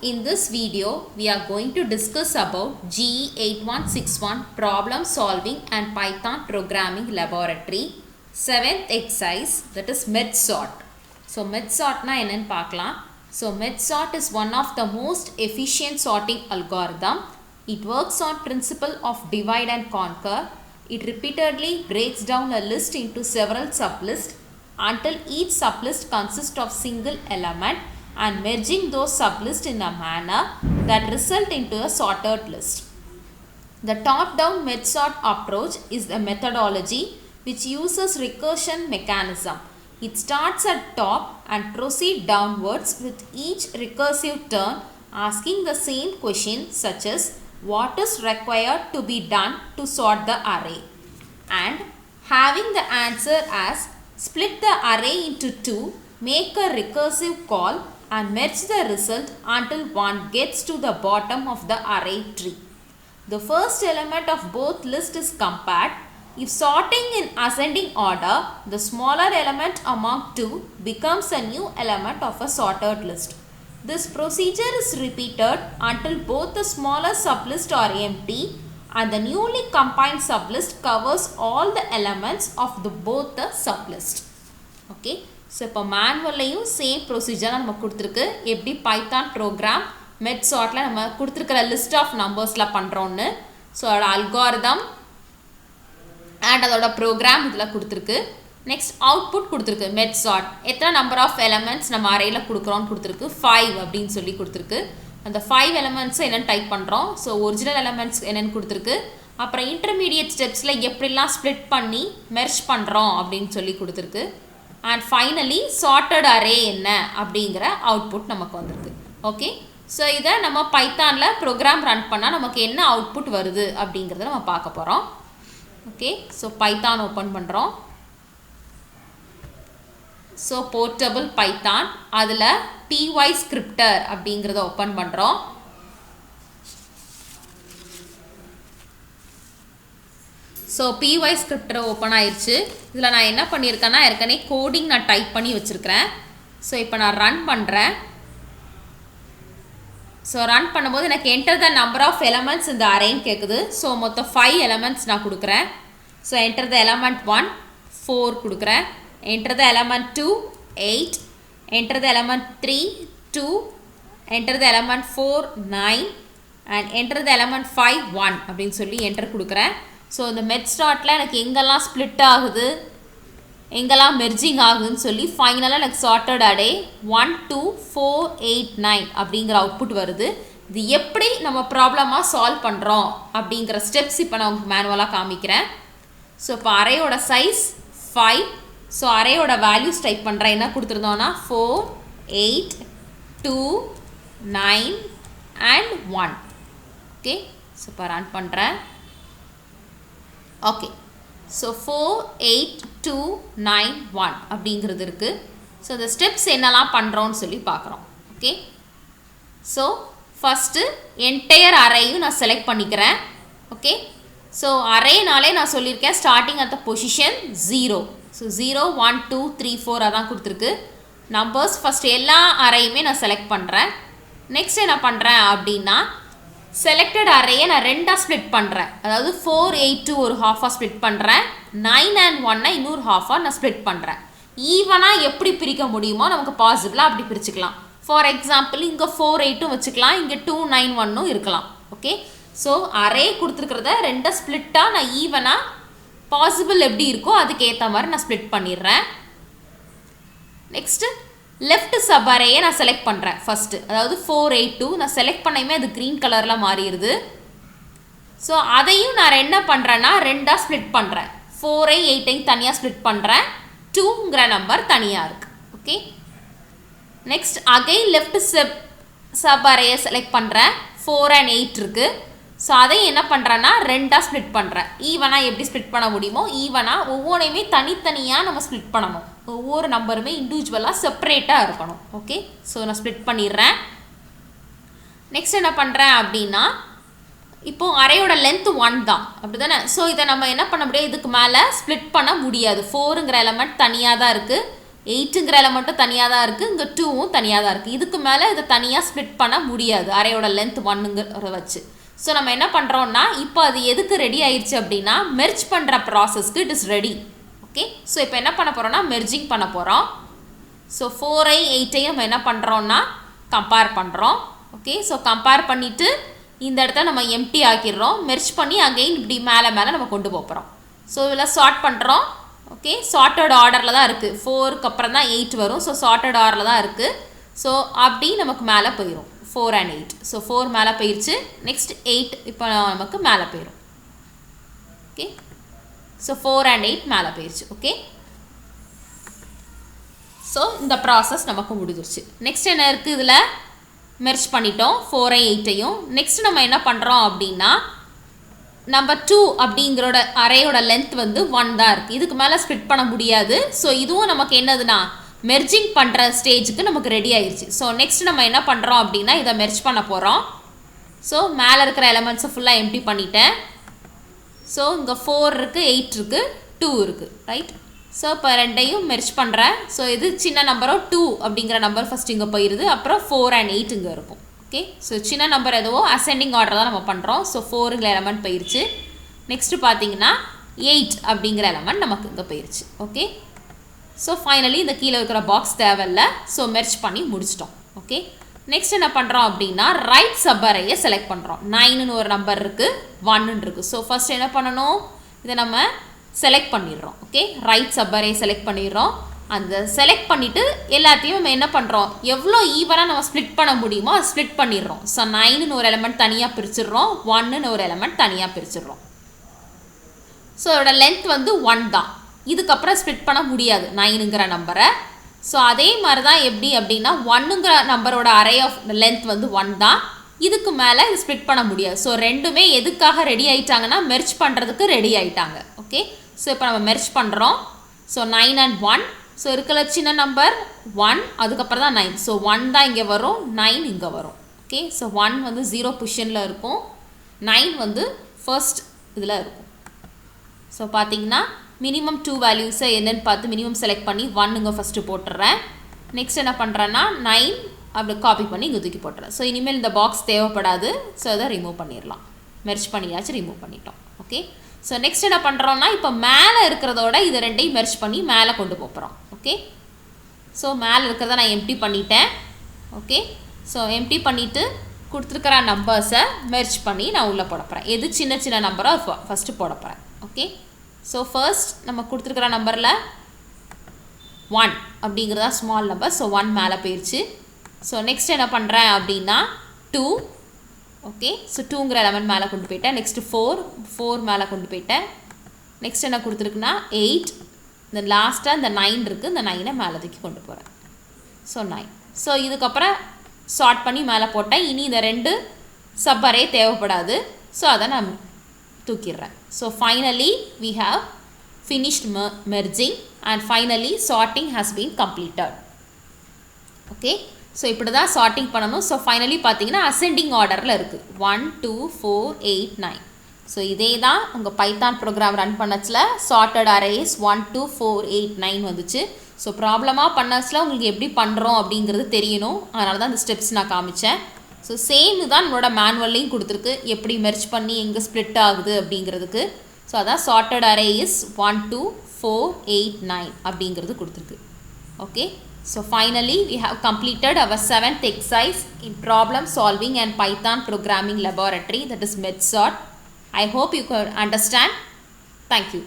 In this video, we are going to discuss about GE8161 Problem Solving and Python Programming Laboratory 7th exercise, that is Merge Sort. So, Merge Sort na enna paakalam. So, Merge Sort is one of the most efficient sorting algorithm. It works on principle of divide and conquer. It repeatedly breaks down a list into several sublists until each sublist consists of single element and merging those sublists in a manner that result into a sorted list. The top-down merge sort approach is a methodology which uses recursion mechanism. It starts at top and proceeds downwards with each recursive turn asking the same question such as what is required to be done to sort the array, and having the answer as split the array into two, make a recursive call and merge the result until one gets to the bottom of the array tree. The first element of both lists is compared. If sorting in ascending order, the smaller element among two becomes a new element of a sorted list. This procedure is repeated until both the smaller sublist are empty and the newly combined sublist covers all the elements of both the sublist. Okay. So, இப்போ மேனுவல்லையும் same procedure நம்ம கொடுத்துருக்கு. எப்படி Python program மெட் சார்ட்டில் நம்ம கொடுத்துருக்கிற list of நம்பர்ஸில் பண்ணுறோன்னு. So அதோட அல்காரிதம் அண்ட் அதோட ப்ரோக்ராம் இதில் கொடுத்துருக்கு. நெக்ஸ்ட் அவுட்புட் கொடுத்துருக்கு. மெட் சார்ட் எத்தனை நம்பர் ஆஃப் எலமெண்ட்ஸ் நம்ம அறையில் கொடுக்குறோன்னு கொடுத்துருக்கு. 5 அப்படின்னு சொல்லி கொடுத்துருக்கு. அந்த 5 எலமெண்ட்ஸை என்னென்னு டைப் பண்ணுறோம். ஸோ ஒரிஜினல் எலமெண்ட்ஸ் என்னென்னு கொடுத்துருக்கு. அப்புறம் இன்டர்மீடியட் ஸ்டெப்ஸில் எப்படிலாம் ஸ்ப்ளிட் பண்ணி மெர்ஜ் பண்ணுறோம் அப்படின்னு சொல்லி கொடுத்துருக்கு. அண்ட் ஃபைனலி சார்ட்டட் அரே என்ன அப்படிங்கிற அவுட்புட் நமக்கு வந்திருக்கு. ஓகே. ஸோ இதை நம்ம பைத்தானில் ப்ரோக்ராம் ரன் பண்ணால் நமக்கு என்ன அவுட்புட் வருது அப்படிங்கிறத நம்ம பார்க்க போகிறோம். ஓகே. ஸோ பைத்தான் ஓப்பன் பண்ணுறோம். ஸோ போர்ட்டபிள் பைத்தான் அதில் py ஸ்கிரிப்டர் அப்படிங்கிறத ஓப்பன் பண்ணுறோம். ஸோ py ஸ்கிரிப்டர் ஓப்பன் ஆயிடுச்சு. இதில் நான் என்ன பண்ணியிருக்கேன்னா ஏற்கனவே கோடிங் நான் டைப் பண்ணி வச்சுருக்கிறேன். ஸோ இப்போ நான் ரன் பண்ணுறேன். ஸோ ரன் பண்ணும்போது எனக்கு enter the number of elements இந்த அரேன்னு கேட்குது. ஸோ மொத்தம் 5 எலமெண்ட்ஸ் நான் கொடுக்குறேன். ஸோ என்டர் த எலமெண்ட் 1 4 கொடுக்குறேன். Enter the element 2 8, enter the element 3 2, enter the element 4 9 and enter the element 5 1 அப்படின்னு சொல்லி என்டர் கொடுக்குறேன். ஸோ இந்த மெர்ஜ் சார்ட்டில் எனக்கு எங்கெல்லாம் ஸ்ப்ளிட் ஆகுது எங்கெல்லாம் மெர்ஜிங் ஆகுதுன்னு சொல்லி ஃபைனலாக எனக்கு சார்ட்டட் அரே 1 2 4 8 9 அப்படிங்கிற அவுட்புட் வருது. இது எப்படி நம்ம ப்ராப்ளமாக சால்வ் பண்ணுறோம் அப்படிங்கிற ஸ்டெப்ஸ் இப்போ நான் உங்களுக்கு மேனுவலாக காமிக்கிறேன். ஸோ இப்போ அரேயோட சைஸ் 5. ஸோ அரேயோட வேல்யூஸ் டைப் பண்ணுறேன். என்ன கொடுத்துருந்தோன்னா 4 8 2 9 அண்ட் 1. ஓகே. ஸோ இப்போ ரன் பண்ணுறேன். ஓகே. ஸோ 4 8 2 9 1 அப்படிங்கிறது இருக்குது. ஸோ இந்த ஸ்டெப்ஸ் என்னெல்லாம் பண்ணுறோன்னு சொல்லி பார்க்குறோம். ஓகே. ஸோ ஃபஸ்ட்டு என்டையர் அரேயும் நான் செலக்ட் பண்ணிக்கிறேன். ஓகே. ஸோ அரேனாலே நான் சொல்லியிருக்கேன் starting at the position 0. So 0 1 2 3 4 அதான் கொடுத்துருக்கு நம்பர்ஸ். ஃபஸ்ட்டு எல்லா அரேயுமே நான் செலக்ட் பண்ணுறேன். நெக்ஸ்ட் என்ன பண்ணுறேன் அப்படின்னா செலக்டட் அரேயை நான் ரெண்டாக ஸ்ப்ளிட் பண்ணுறேன். அதாவது 4 8 2 ஒரு ஹாஃபாக ஸ்ப்ளிட் பண்ணுறேன். 9 and 1 இன்னொரு ஹாஃபாக நான் ஸ்ப்ளிட் பண்ணுறேன். ஈவனாக எப்படி பிரிக்க முடியுமோ நமக்கு பாசிபிளாக அப்படி பிரிச்சுக்கலாம். ஃபார் எக்ஸாம்பிள் இங்கே 4 8 வச்சுக்கலாம், இங்கே 2 9 1 இருக்கலாம். ஓகே. ஸோ அரே கொடுத்துருக்கிறத ரெண்டாக ஸ்ப்ளிட்டாக நான் ஈவனாக பாசிபிள் எப்படி இருக்கோ அதுக்கு ஏற்ற மாதிரி நான் ஸ்ப்ளிட் பண்ணிடுறேன். நெக்ஸ்ட்டு லெஃப்ட் சப் அரேயை நான் செலக்ட் பண்ணுறேன் ஃபஸ்ட்டு. அதாவது 4 8 2 நான் செலக்ட் பண்ணையுமே அது க்ரீன் கலரில் மாறிடுது. ஸோ அதையும் நான் என்ன பண்ணுறேன்னா ரெண்டாக ஸ்ப்ளிட் பண்ணுறேன். 4 8 தனியாக ஸ்ப்ளிட் பண்ணுறேன். 2ங்கிற நம்பர் தனியாக இருக்குது. Okay. Next again left sub அரேயை செலக்ட் பண்ணுறேன். 4 and 8 இருக்குது. ஸோ அதையும் என்ன பண்ணுறேன்னா ரெண்டாக ஸ்ப்ளிட் பண்ணுறேன். ஈவனாக எப்படி ஸ்ப்ளிட் பண்ண முடியுமோ ஈவனாக ஒவ்வொன்றையுமே தனித்தனியாக நம்ம ஸ்ப்ளிட் பண்ணணும். ஒவ்வொரு நம்பருமே இண்டிவிஜுவலாக செப்பரேட்டாக இருக்கணும். ஓகே. ஸோ நான் ஸ்ப்ளிட் பண்ணிடுறேன். நெக்ஸ்ட் என்ன பண்ணுறேன் அப்படின்னா இப்போது அரேயோட லென்த் 1 தான் அப்படி தானே. ஸோ இதை நம்ம என்ன பண்ண முடியாது, இதுக்கு மேலே ஸ்ப்ளிட் பண்ண முடியாது. 4ங்கிற எலமெண்ட் தனியாக தான் இருக்குது. 8ங்கிற எலமெண்ட்டும் தனியாக தான் இருக்குது, இங்கே 2வும் தனியாக தான் இருக்குது. இதுக்கு மேலே இதை தனியாக ஸ்ப்ளிட் பண்ண முடியாது அரேயோட லென்த் 1ங்கிற வச்சு. ஸோ நம்ம என்ன பண்ணுறோம்னா இப்போ அது எதுக்கு ரெடி ஆயிடுச்சு அப்படின்னா மெர்ஜ் பண்ணுற ப்ராசஸ்க்கு it is ready. Okay, so இப்போ என்ன பண்ண போகிறோம்னா மெர்ஜிங் பண்ண போகிறோம். ஸோ 4ஐ 8ஐயும் நம்ம என்ன பண்ணுறோம்னா கம்பேர் பண்ணுறோம். ஓகே, ஸோ கம்பேர் பண்ணிவிட்டு இந்த இடத்த நம்ம எம்டி ஆக்கிடுறோம். மெர்ஜ் பண்ணி அகைன் இப்படி மேலே நம்ம கொண்டு போகிறோம். ஸோ இதில் சார்ட் பண்ணுறோம். ஓகே, சார்ட்டட் ஆர்டரில் தான் இருக்குது. 4க்கு அப்புறம் தான் 8 வரும். ஸோ சார்ட்டட் ஆர்டரில் தான் இருக்குது. ஸோ அப்படி நமக்கு மேலே போயிடும் 4 and 8. ஸோ 4 மேலே போயிடுச்சு. நெக்ஸ்ட் 8 இப்போ நமக்கு மேலே போயிடும். ஓகே, ஸோ 4 and 8 மேலே போயிடுச்சு. ஓகே, ஸோ இந்த ப்ராசஸ் நமக்கு முடிஞ்சிருச்சு. நெக்ஸ்ட் என்ன இருக்குது, இதில் மெர்ஜ் பண்ணிட்டோம் 4ஐ 8ஐயும். நெக்ஸ்ட் நம்ம என்ன பண்ணுறோம் அப்படின்னா நம்பர் 2 அப்படிங்கிறோட அரேயோட லென்த் வந்து 1 தான் இருக்குது. இதுக்கு மேலே ஸ்ப்ளிட் பண்ண முடியாது. ஸோ இதுவும் நமக்கு என்னதுன்னா மெர்ஜிங் பண்ணுற ஸ்டேஜுக்கு நமக்கு ரெடி ஆயிடுச்சு. ஸோ நெக்ஸ்ட் நம்ம என்ன பண்ணுறோம் அப்படின்னா இதை மெர்ஜ் பண்ண போகிறோம். ஸோ மேலே இருக்கிற எலமெண்ட்ஸை ஃபுல்லாக எம்டி பண்ணிட்டேன். ஸோ இங்கே 4 இருக்குது, 8 இருக்குது, 2 இருக்குது, ரைட். ஸோ இப்போ ரெண்டையும் மெர்ஜ் பண்ணுறேன். ஸோ இது சின்ன நம்பரோ 2 அப்படிங்கிற நம்பர் ஃபஸ்ட் இங்கே போயிடுது. அப்புறம் 4 and 8 இங்கே இருக்கும். ஓகே, ஸோ சின்ன நம்பர் எதுவோ அசெண்டிங் ஆர்டர் தான் நம்ம பண்ணுறோம். ஸோ 4ங்கிற எலமெண்ட் போயிடுச்சு. நெக்ஸ்ட்டு பார்த்தீங்கன்னா 8 அப்படிங்கிற எலமெண்ட் நமக்கு இங்கே போயிடுச்சு. ஓகே, ஸோ ஃபைனலி இந்த கீழே இருக்கிற பாக்ஸ் தேவையில்லை. ஸோ மெர்ஜ் பண்ணி முடிச்சிட்டோம். ஓகே, நெக்ஸ்ட் என்ன பண்ணுறோம் அப்படின்னா ரைட் சப் அரேயை செலக்ட் பண்ணுறோம். 9ன்னு ஒரு நம்பர் இருக்குது, 1ன்னு இருக்குது. ஸோ ஃபஸ்ட் என்ன பண்ணணும், இதை நம்ம செலக்ட் பண்ணிடுறோம். Okay, right sub array select பண்ணிடுறோம். அந்த செலக்ட் பண்ணிவிட்டு எல்லாத்தையும் நம்ம என்ன பண்ணுறோம், எவ்வளோ ஈவனாக நம்ம ஸ்ப்ளிட் பண்ண முடியுமோ அதை ஸ்ப்ளிட் பண்ணிடுறோம். ஸோ 9ன்னு ஒரு எலமெண்ட் தனியாக பிரிச்சிடுறோம், 1ன்னு ஒரு எலமெண்ட் தனியாக பிரிச்சிடுறோம். ஸோ அதோட லென்த் வந்து 1 தான். இதுக்கப்புறம் ஸ்ப்ளிட் பண்ண முடியாது 9ங்கிற நம்பரை. ஸோ அதே மாதிரி தான் எப்படி அப்படின்னா 1ங்கிற நம்பரோட அரே ஆஃப் லென்த் வந்து 1 தான். இதுக்கு மேலே இது ஸ்ப்ளிட் பண்ண முடியாது. ஸோ ரெண்டுமே எதுக்காக ரெடி ஆகிட்டாங்கன்னா மெர்ஜ் பண்ணுறதுக்கு ரெடி ஆகிட்டாங்க. ஓகே, ஸோ இப்போ நம்ம மெர்ஜ் பண்ணுறோம். So 9 and 1. ஸோ இருக்கிற சின்ன நம்பர் 1, அதுக்கப்புறம் தான் 9. ஸோ 1 தான் இங்கே வரும், 9 இங்கே வரும். ஓகே, ஸோ 1 வந்து 0 பொசிஷனில் இருக்கும், 9 வந்து ஃபர்ஸ்ட் இதில் இருக்கும். ஸோ பார்த்தீங்கன்னா மினிமம் 2 வேல்யூஸை என்னென்னு பார்த்து மினிமம் செலக்ட் பண்ணி 1 இங்கே ஃபஸ்ட்டு போட்டுடுறேன். நெக்ஸ்ட் என்ன பண்ணுறேன்னா 9 அப்படி காப்பி பண்ணி இங்கே தூக்கி போட்டுறேன். ஸோ இனிமேல் இந்த பாக்ஸ் தேவைப்படாது. ஸோ அதை ரிமூவ் பண்ணிடலாம். மெர்ஜ் பண்ணியாச்சு, ரிமூவ் பண்ணிட்டோம். ஓகே, ஸோ நெக்ஸ்ட் என்ன பண்ணுறோன்னா இப்போ மேலே இருக்கிறதோட இது ரெண்டையும் மெர்ஜ் பண்ணி மேலே கொண்டு போகிறோம். ஓகே, ஸோ மேலே இருக்கிறத நான் எம்டி பண்ணிட்டேன். ஓகே, ஸோ எம்டி பண்ணிவிட்டு கொடுத்துருக்கிற நம்பர்ஸை மெர்ஜ் பண்ணி நான் உள்ளே போட போகிறேன். எது சின்ன சின்ன நம்பரோ ஃபஸ்ட்டு போட போகிறேன். ஓகே, ஸோ ஃபர்ஸ்ட் நம்ம கொடுத்துருக்கிற நம்பரில் 1 அப்படிங்கிறதா ஸ்மால் நம்பர். ஸோ 1 மேலே போயிடுச்சு. ஸோ நெக்ஸ்ட் என்ன பண்ணுறேன் அப்படின்னா 2. ஓகே, ஸோ 2ங்கிற எலமெண்ட் மேலே கொண்டு போயிட்டேன். நெக்ஸ்ட்டு 4 மேலே கொண்டு போயிட்டேன். நெக்ஸ்ட் என்ன கொடுத்துருக்குன்னா 8. இந்த லாஸ்ட்டாக இந்த 9 இருக்குது, இந்த 9ஐ மேலே தூக்கி கொண்டு போகிறேன். ஸோ 9. ஸோ இதுக்கப்புறம் சார்ட் பண்ணி மேலே போட்டேன். இனி இந்த 2 சப் அரே தேவைப்படாது. ஸோ அதை நான் தூக்கிடுறேன். So finally we have finished merging and finally sorting has been completed. Okay, so இப்படி தான் சார்ட்டிங் பண்ணணும். ஸோ ஃபைனலி பார்த்தீங்கன்னா அசெண்டிங் ஆர்டரில் இருக்குது 1 2 4 8 9. ஸோ இதே தான் உங்கள் பைத்தான் ப்ரோக்ராம் ரன் பண்ணச்சில் சார்ட்டட் அரேஸ் 1 2 4 8 9 வந்துச்சு. ஸோ ப்ராப்ளமாக பண்ணச்சில் உங்களுக்கு எப்படி பண்ணுறோம் அப்படிங்கிறது தெரியணும். அதனால தான் இந்த ஸ்டெப்ஸ் நான் காமிச்சேன். ஸோ சேம் தான் நம்மளோட மேனுவல்லையும் கொடுத்துருக்கு, எப்படி மெர்ஜ் பண்ணி எங்கே ஸ்ப்ளிட் ஆகுது அப்படிங்கிறதுக்கு. ஸோ அதான் சார்ட்டட் அரேஸ் 1 2 4 8 9 அப்படிங்கிறது கொடுத்துருக்கு. Okay, so finally we have completed our 7th exercise in problem solving and Python programming laboratory, that is MERGE sort. I hope you could understand. Thank you.